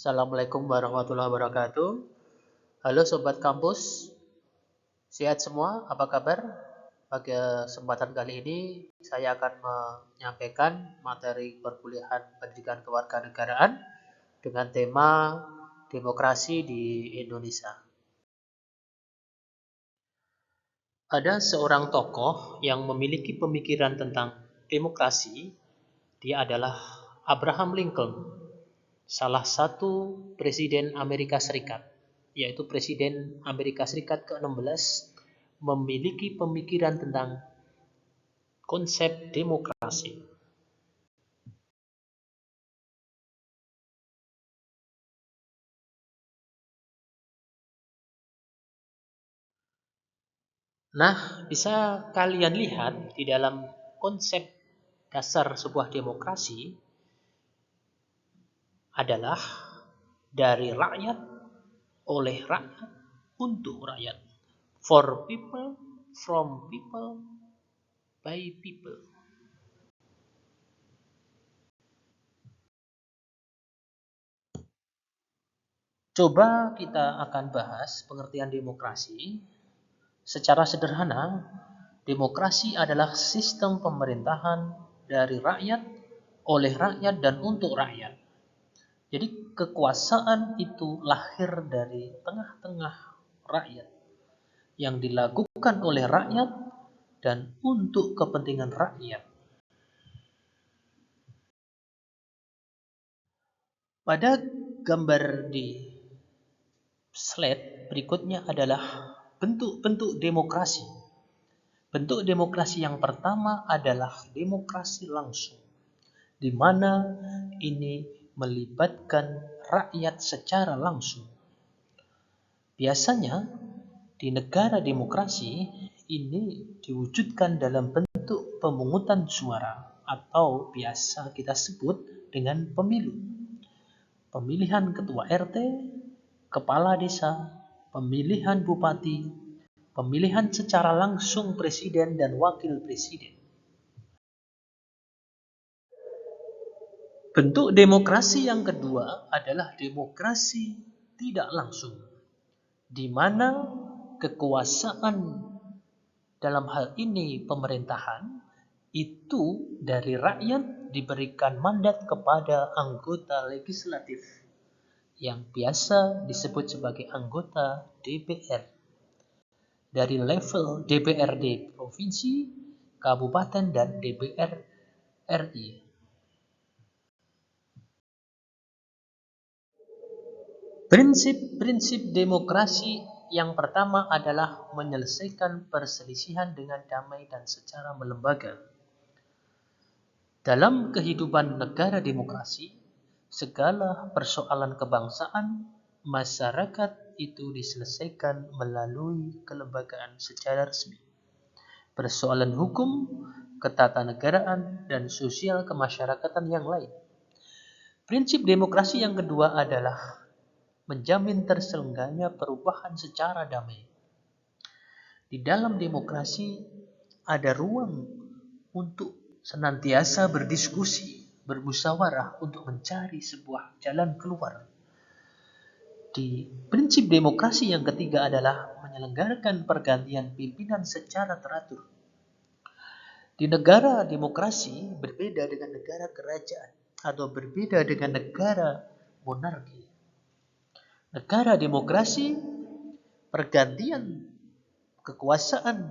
Assalamualaikum warahmatullahi wabarakatuh. Halo Sobat Kampus, sehat semua? Apa kabar? Pada kesempatan kali ini, saya akan menyampaikan materi perkuliahan pendidikan kewarganegaraan dengan tema demokrasi di Indonesia. Ada seorang tokoh yang memiliki pemikiran tentang demokrasi. Dia adalah Abraham Lincoln, salah satu presiden Amerika Serikat, yaitu presiden Amerika Serikat ke-16, memiliki pemikiran tentang konsep demokrasi. Nah, bisa kalian lihat di dalam konsep dasar sebuah demokrasi adalah dari rakyat, oleh rakyat, untuk rakyat. For people, from people, by people. Coba kita akan bahas pengertian demokrasi. Secara sederhana, demokrasi adalah sistem pemerintahan dari rakyat, oleh rakyat, dan untuk rakyat. Jadi kekuasaan itu lahir dari tengah-tengah rakyat, yang dilakukan oleh rakyat dan untuk kepentingan rakyat. Pada gambar di slide berikutnya adalah bentuk-bentuk demokrasi. Bentuk demokrasi yang pertama adalah demokrasi langsung, di mana ini melibatkan rakyat secara langsung. Biasanya di negara demokrasi ini diwujudkan dalam bentuk pemungutan suara atau biasa kita sebut dengan pemilu. Pemilihan ketua RT, kepala desa, pemilihan bupati, pemilihan secara langsung presiden dan wakil presiden. Bentuk demokrasi yang kedua adalah demokrasi tidak langsung, di mana kekuasaan dalam hal ini pemerintahan itu dari rakyat diberikan mandat kepada anggota legislatif yang biasa disebut sebagai anggota DPR. Dari level DPRD provinsi, kabupaten, dan DPR RI. Prinsip-prinsip demokrasi yang pertama adalah menyelesaikan perselisihan dengan damai dan secara melembaga. Dalam kehidupan negara demokrasi, segala persoalan kebangsaan, masyarakat itu diselesaikan melalui kelembagaan secara resmi. Persoalan hukum, ketatanegaraan, dan sosial kemasyarakatan yang lain. Prinsip demokrasi yang kedua adalah menjamin terselenggaranya perubahan secara damai. Di dalam demokrasi ada ruang untuk senantiasa berdiskusi, bermusyawarah untuk mencari sebuah jalan keluar. Di prinsip demokrasi yang ketiga adalah menyelenggarakan pergantian pimpinan secara teratur. Di negara demokrasi berbeda dengan negara kerajaan atau berbeda dengan negara monarki. Negara demokrasi, pergantian kekuasaan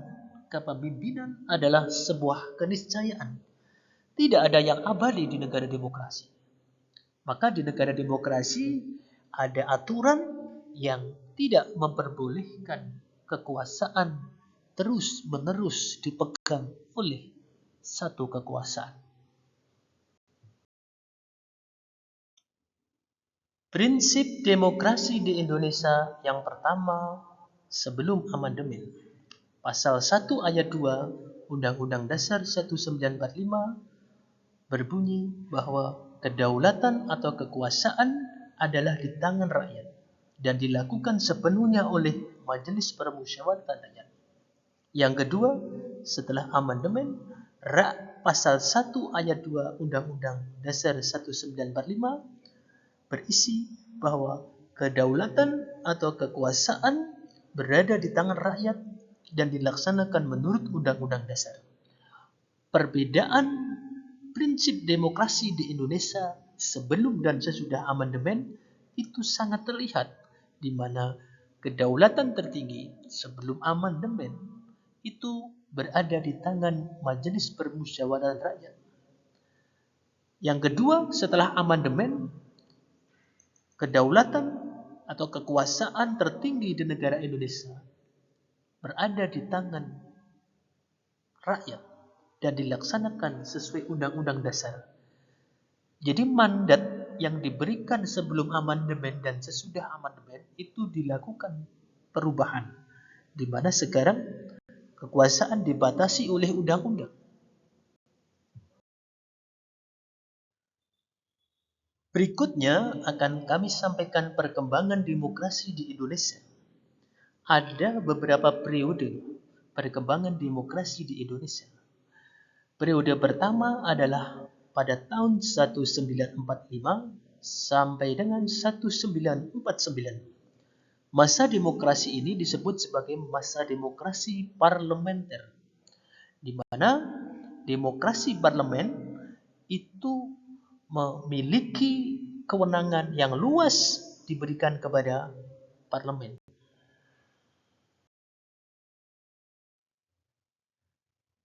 kepemimpinan adalah sebuah keniscayaan. Tidak ada yang abadi di negara demokrasi. Maka di negara demokrasi ada aturan yang tidak memperbolehkan kekuasaan terus-menerus dipegang oleh satu kekuasaan. Prinsip demokrasi di Indonesia yang pertama sebelum amandemen. Pasal 1 ayat 2 Undang-Undang Dasar 1945 berbunyi bahwa kedaulatan atau kekuasaan adalah di tangan rakyat dan dilakukan sepenuhnya oleh Majelis Permusyawaratan Rakyat. Yang kedua, setelah amandemen, pasal 1 ayat 2 Undang-Undang Dasar 1945 berisi bahwa kedaulatan atau kekuasaan berada di tangan rakyat dan dilaksanakan menurut Undang-Undang Dasar. Perbedaan prinsip demokrasi di Indonesia sebelum dan sesudah amandemen itu sangat terlihat, di mana kedaulatan tertinggi sebelum amandemen itu berada di tangan Majelis Permusyawaratan Rakyat. Yang kedua, setelah amandemen, kedaulatan atau kekuasaan tertinggi di negara Indonesia berada di tangan rakyat dan dilaksanakan sesuai Undang-Undang Dasar. Jadi mandat yang diberikan sebelum amandemen dan sesudah amandemen itu dilakukan perubahan, di mana sekarang kekuasaan dibatasi oleh undang-undang. Berikutnya akan kami sampaikan perkembangan demokrasi di Indonesia. Ada beberapa periode perkembangan demokrasi di Indonesia. Periode pertama adalah pada tahun 1945 sampai dengan 1949. Masa demokrasi ini disebut sebagai masa demokrasi parlementer, di mana demokrasi parlemen itu memiliki kewenangan yang luas diberikan kepada parlemen.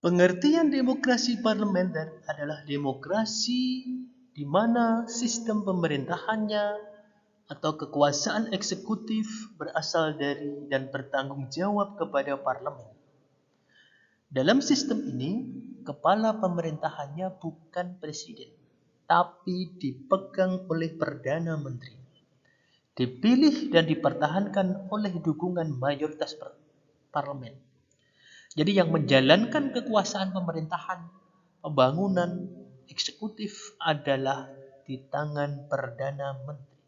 Pengertian demokrasi parlementer adalah demokrasi di mana sistem pemerintahannya atau kekuasaan eksekutif berasal dari dan bertanggung jawab kepada parlemen. Dalam sistem ini, kepala pemerintahannya bukan presiden, tapi dipegang oleh Perdana Menteri. Dipilih dan dipertahankan oleh dukungan mayoritas parlemen. Jadi yang menjalankan kekuasaan pemerintahan, pembangunan, eksekutif adalah di tangan Perdana Menteri.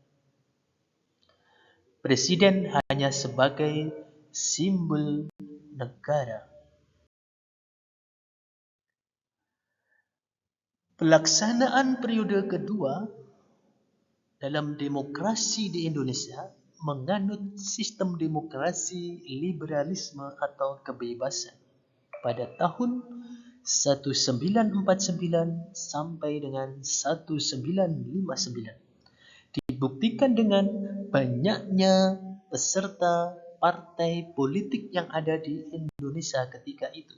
Presiden hanya sebagai simbol negara. Pelaksanaan periode kedua dalam demokrasi di Indonesia menganut sistem demokrasi liberalisme atau kebebasan pada tahun 1949 sampai dengan 1959. Dibuktikan dengan banyaknya peserta partai politik yang ada di Indonesia ketika itu.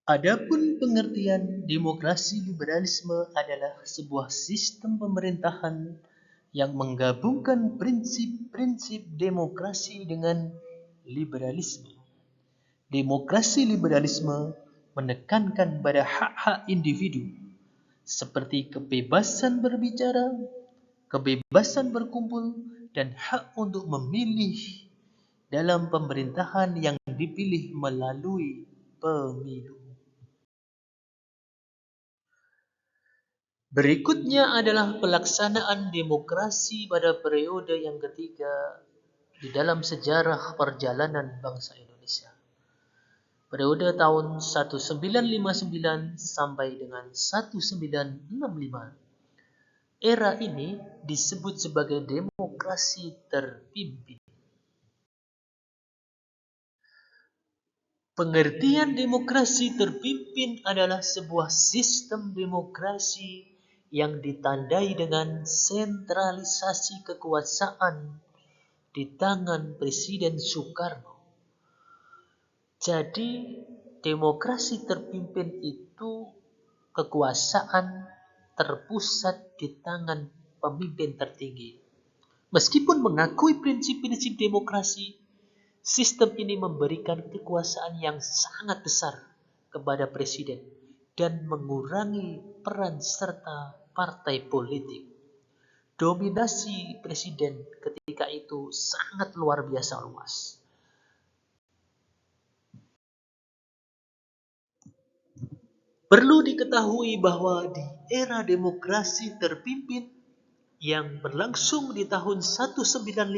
Adapun pengertian demokrasi liberalisme adalah sebuah sistem pemerintahan yang menggabungkan prinsip-prinsip demokrasi dengan liberalisme. Demokrasi liberalisme menekankan pada hak-hak individu seperti kebebasan berbicara, kebebasan berkumpul, dan hak untuk memilih dalam pemerintahan yang dipilih melalui pemilu. Berikutnya adalah pelaksanaan demokrasi pada periode yang ketiga di dalam sejarah perjalanan bangsa Indonesia. Periode tahun 1959 sampai dengan 1965. Era ini disebut sebagai demokrasi terpimpin. Pengertian demokrasi terpimpin adalah sebuah sistem demokrasi yang ditandai dengan sentralisasi kekuasaan di tangan Presiden Soekarno. Jadi, demokrasi terpimpin itu kekuasaan terpusat di tangan pemimpin tertinggi. Meskipun mengakui prinsip-prinsip demokrasi, sistem ini memberikan kekuasaan yang sangat besar kepada presiden dan mengurangi peran serta partai politik. Dominasi presiden ketika itu sangat luar biasa luas. Perlu diketahui bahwa di era demokrasi terpimpin yang berlangsung di tahun 1959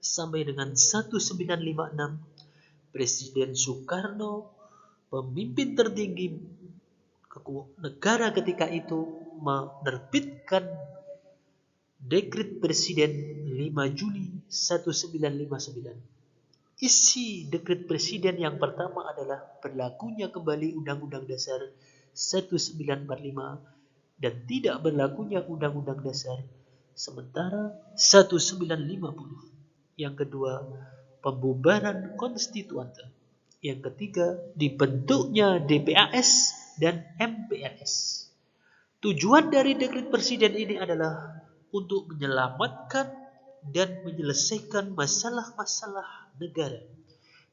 sampai dengan 1956, Presiden Soekarno, pemimpin tertinggi negara ketika itu menerbitkan Dekret Presiden 5 Juli 1959. Isi dekret presiden yang pertama adalah berlakunya kembali Undang-Undang Dasar 1945 dan tidak berlakunya Undang-Undang Dasar sementara 1950. Yang kedua, pembubaran konstituante. Yang ketiga, dibentuknya DPAS dan MPRS. Tujuan dari dekret presiden ini adalah untuk menyelamatkan dan menyelesaikan masalah-masalah negara,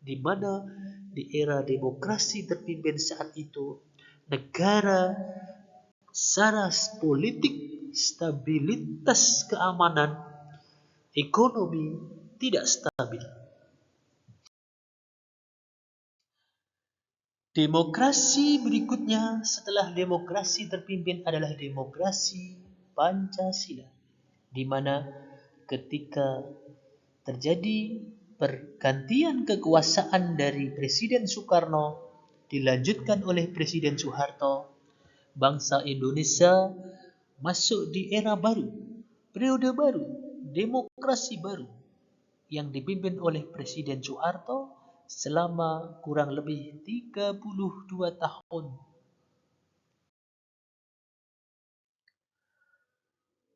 di mana di era demokrasi terpimpin saat itu, negara secara politik, stabilitas keamanan, ekonomi tidak stabil. Demokrasi berikutnya setelah demokrasi terpimpin adalah demokrasi Pancasila, di mana ketika terjadi pergantian kekuasaan dari Presiden Soekarno dilanjutkan oleh Presiden Soeharto, bangsa Indonesia masuk di era baru, periode baru, demokrasi baru yang dipimpin oleh Presiden Soeharto selama kurang lebih 32 tahun.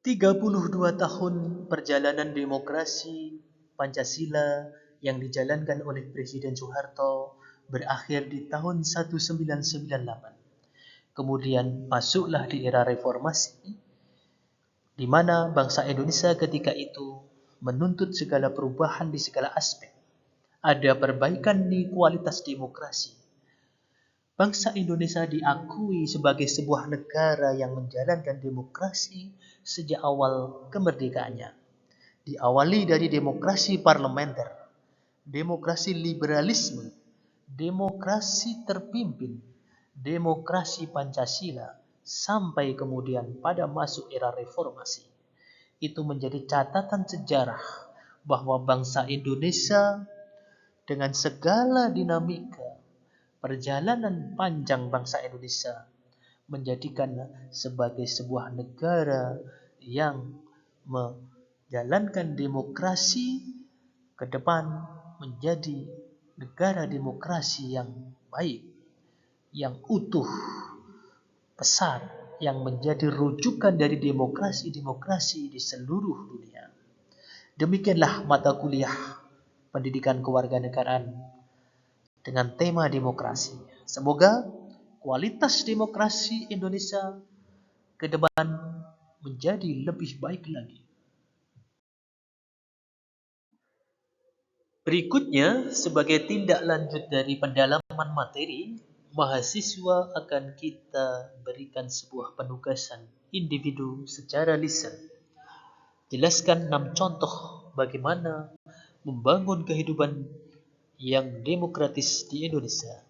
32 tahun perjalanan demokrasi Pancasila yang dijalankan oleh Presiden Soeharto berakhir di tahun 1998. Kemudian masuklah di era reformasi, di mana bangsa Indonesia ketika itu menuntut segala perubahan di segala aspek. Ada perbaikan di kualitas demokrasi. Bangsa Indonesia diakui sebagai sebuah negara yang menjalankan demokrasi sejak awal kemerdekaannya. Diawali dari demokrasi parlementer, demokrasi liberalisme, demokrasi terpimpin, demokrasi Pancasila, sampai kemudian pada masuk era reformasi. Itu menjadi catatan sejarah bahwa bangsa Indonesia dengan segala dinamika perjalanan panjang bangsa Indonesia menjadikan sebagai sebuah negara yang menjalankan demokrasi ke depan menjadi negara demokrasi yang baik, yang utuh, besar, yang menjadi rujukan dari demokrasi-demokrasi di seluruh dunia. Demikianlah mata kuliah pendidikan kewarganegaraan dengan tema demokrasi. Semoga kualitas demokrasi Indonesia ke depan menjadi lebih baik lagi. Berikutnya, sebagai tindak lanjut dari pendalaman materi, mahasiswa akan kita berikan sebuah penugasan individu secara lisan. Jelaskan 6 contoh bagaimana membangun kehidupan yang demokratis di Indonesia.